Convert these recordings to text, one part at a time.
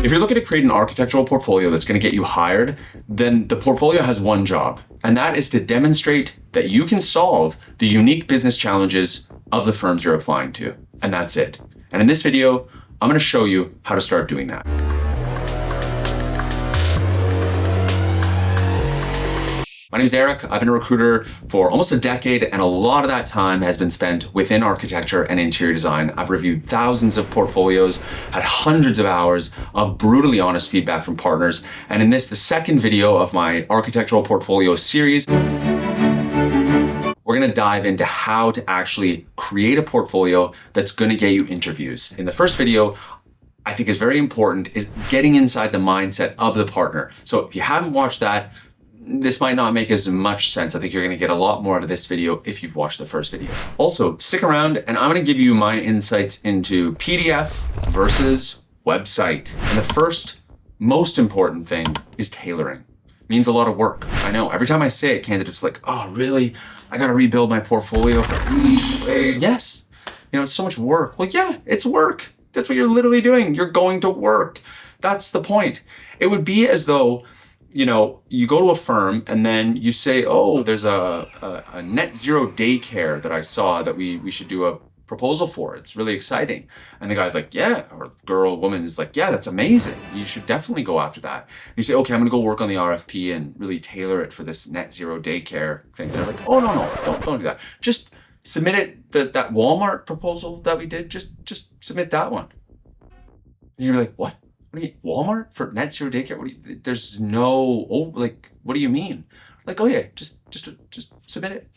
If you're looking to create an architectural portfolio that's going to get you hired, then the portfolio has one job, and that is to demonstrate that you can solve the unique business challenges of the firms you're applying to. And that's it. And in this video, I'm going to show you how to start doing that. My name is Eric. I've been a recruiter for almost a decade, and a lot of that time has been spent within architecture and interior design. I've reviewed thousands of portfolios, had hundreds of hours of brutally honest feedback from partners. And in this, the second video of my architectural portfolio series, we're going to dive into how to actually create a portfolio that's going to get you interviews. In the first video, I think is very important is getting inside the mindset of the partner. So if you haven't watched that, this might not make as much sense. I think you're going to get a lot more out of this video if you've watched the first video. Also, stick around and I'm going to give you my insights into PDF versus website. And the first most important thing is tailoring. It means a lot of work. I know every time I say it, candidates are like, oh, really? I got to rebuild my portfolio for each place. Yes. It's so much work. Well, yeah, it's work. That's what you're literally doing. You're going to work. That's the point. It would be as though you go to a firm and then you say, oh, there's a net zero daycare that I saw that we should do a proposal for. It's really exciting. And the guy's like, yeah, or girl, woman is like, yeah, that's amazing. You should definitely go after that. And you say, okay, I'm gonna go work on the RFP and really tailor it for this net zero daycare thing. And they're like, oh, no, don't do that. Just submit it, that Walmart proposal that we did, just submit that one. And you're like, what? What do you mean, Walmart for net zero daycare? There's no, what do you mean? Like, oh yeah, just submit it.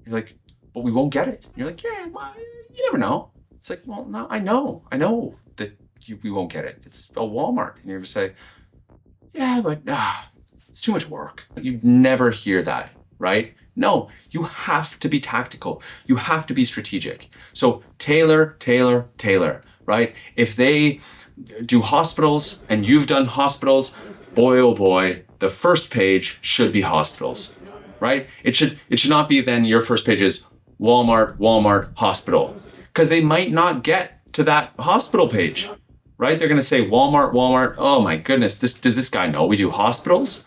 You're like, but we won't get it. And you're like, yeah, well, you never know. It's like, well, no, I know that we won't get it. It's a Walmart. And you're gonna say, yeah, but it's too much work. You'd never hear that, right? No, you have to be tactical. You have to be strategic. So tailor, right? If they do hospitals and you've done hospitals, boy, oh boy, the first page should be hospitals, right? It should not be then your first page is Walmart, hospital, because they might not get to that hospital page, right? They're going to say Walmart. Oh my goodness, does this guy know we do hospitals?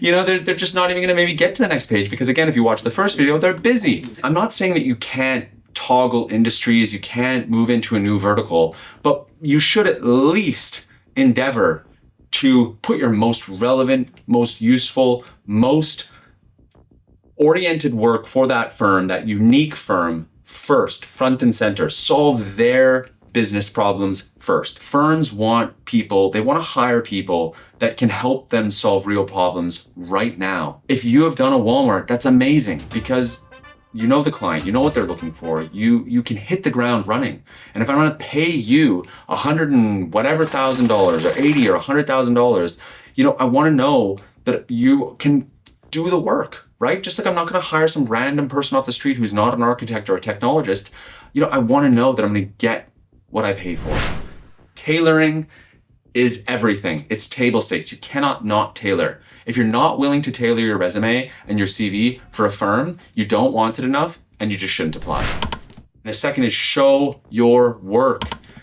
They're just not even going to maybe get to the next page because again, if you watch the first video, they're busy. I'm not saying that you can't toggle industries, you can't move into a new vertical, but you should at least endeavor to put your most relevant, most useful, most oriented work for that firm, that unique firm first, front and center. Solve their business problems first. Firms want people, they want to hire people that can help them solve real problems right now. If you have done a Walmart, that's amazing because you know the client, you know what they're looking for. You can hit the ground running. And if I'm gonna pay you $100 and whatever thousand dollars or $80 or $100,000, I wanna know that you can do the work, right? Just like I'm not gonna hire some random person off the street who's not an architect or a technologist. I wanna know that I'm gonna get what I pay for. Tailoring is everything. It's table stakes. You cannot not tailor. If you're not willing to tailor your resume and your CV for a firm, you don't want it enough and you just shouldn't apply. And the second is show your work.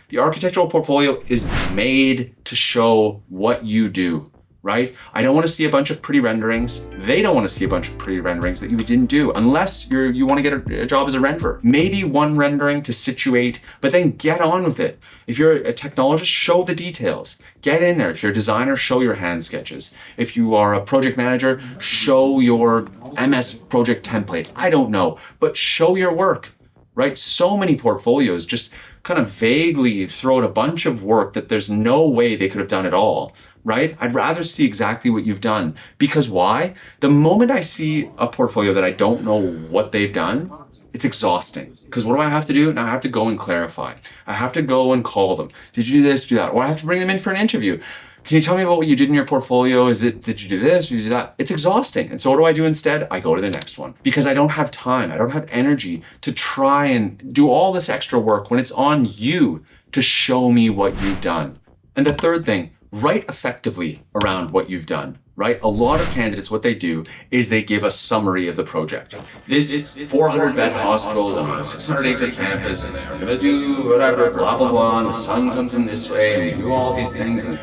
The architectural portfolio is made to show what you do, right? I don't want to see a bunch of pretty renderings. They don't want to see a bunch of pretty renderings that you didn't do unless you want to get a job as a renderer. Maybe one rendering to situate, but then get on with it. If you're a technologist, show the details. Get in there. If you're a designer, show your hand sketches. If you are a project manager, show your MS project template. I don't know, but show your work, right? So many portfolios just kind of vaguely throw out a bunch of work that there's no way they could have done at all, right? I'd rather see exactly what you've done. Because why? The moment I see a portfolio that I don't know what they've done, it's exhausting. Because what do I have to do? Now I have to go and clarify. I have to go and call them. Did you do this, do that? Or I have to bring them in for an interview. Can you tell me about what you did in your portfolio? Did you do this? Did you do that? It's exhausting. And so what do I do instead? I go to the next one because I don't have time. I don't have energy to try and do all this extra work when it's on you to show me what you've done. And the third thing, write effectively around what you've done, right? A lot of candidates, what they do is they give a summary of the project. This is 400-bed hospitals on a 600-acre campus, and they're gonna do whatever, blah, blah, blah, and the sun comes in this way, and we do all these things. And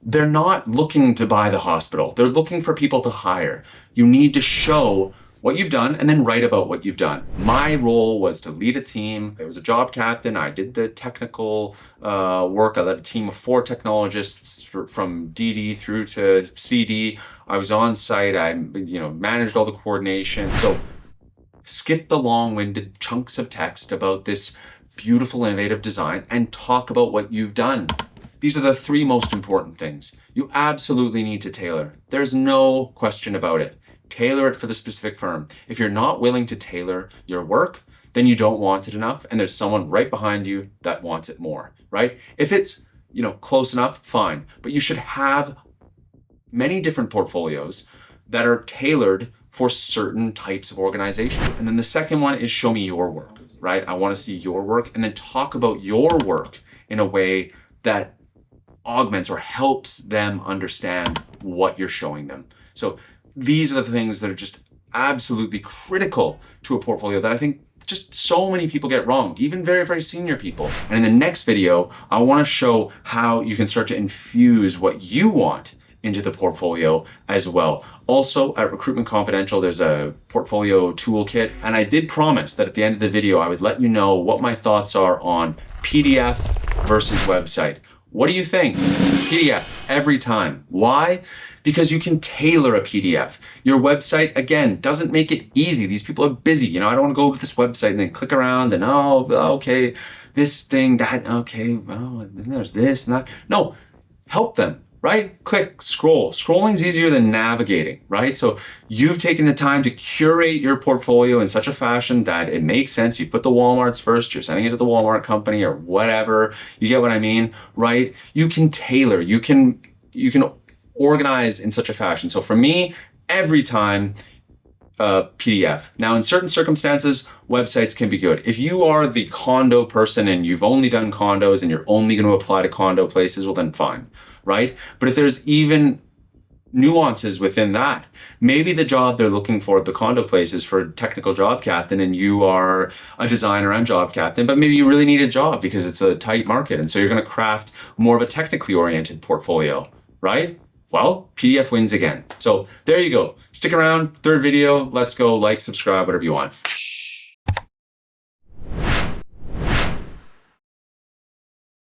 they're not looking to buy the hospital. They're looking for people to hire. You need to show what you've done and then write about what you've done. My role was to lead a team. I was a job captain. I did the technical work. I led a team of 4 technologists from DD through to CD. I was on site. I managed all the coordination. So skip the long-winded chunks of text about this beautiful, innovative design and talk about what you've done. These are the 3 most important things. You absolutely need to tailor. There's no question about it. Tailor it for the specific firm. If you're not willing to tailor your work, then you don't want it enough, and there's someone right behind you that wants it more, right? If it's, close enough, fine. But you should have many different portfolios that are tailored for certain types of organization. And then the second one is show me your work, right? I want to see your work, and then talk about your work in a way that augments or helps them understand what you're showing them. So these are the things that are just absolutely critical to a portfolio that I think just so many people get wrong, even very, very senior people. And in the next video, I want to show how you can start to infuse what you want into the portfolio as well. Also, at Recruitment Confidential, there's a portfolio toolkit. And I did promise that at the end of the video, I would let you know what my thoughts are on PDF versus website. What do you think? PDF every time. Why? Because you can tailor a PDF. Your website, again, doesn't make it easy. These people are busy. I don't want to go to this website and then click around and, okay, this thing, that, okay, well, then there's this and that. No, help them, right? Click, scroll. Scrolling is easier than navigating, right? So you've taken the time to curate your portfolio in such a fashion that it makes sense. You put the Walmarts first, you're sending it to the Walmart company or whatever. You get what I mean, right? You can tailor, you can organize in such a fashion. So for me, every time, PDF. Now, in certain circumstances, websites can be good. If you are the condo person and you've only done condos and you're only going to apply to condo places, well then fine, right? But if there's even nuances within that, maybe the job they're looking for at the condo place is for a technical job captain and you are a designer and job captain, but maybe you really need a job because it's a tight market. And so you're going to craft more of a technically oriented portfolio, right? Well, PDF wins again. So there you go. Stick around, 3rd video. Let's go, like, subscribe, whatever you want.